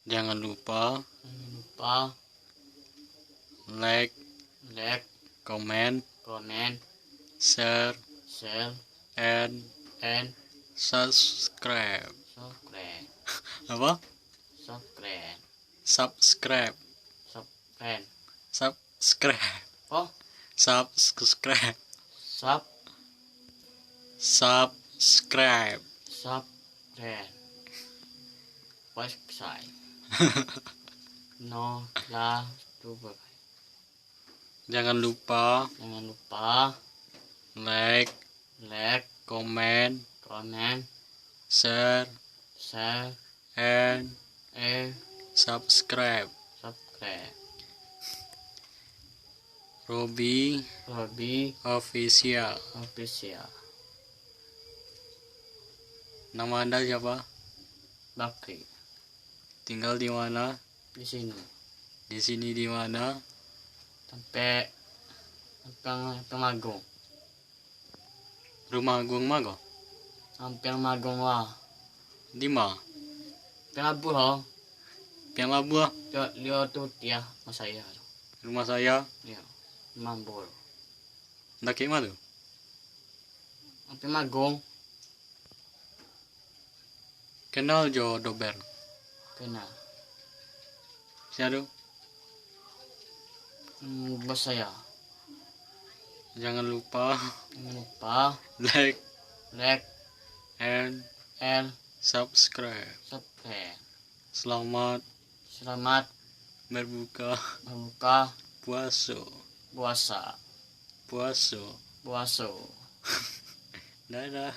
Jangan lupa like, comment, share, and subscribe. Apa? Subscribe. Oh, Subscribe. no lah coba. Jangan lupa like, comment, share, and subscribe. Robi Official. Nama Anda siapa? Bakri Tinggal di mana? di sini Di sini di mana? sampai Magung. Rumah Agung Mago. Hampir Magung lah. Di mana? Pelabuh loh. Piang Labu. Dia tuh ya mas saya. Rumah saya. Ya, Mambol. Ndak kayak mana tuh? Hampir Magung. Kenal Jo Dober. Kenal. Siapa? Bos saya. Jangan lupa like and subscribe. Selamat berbuka puasa. Dadah.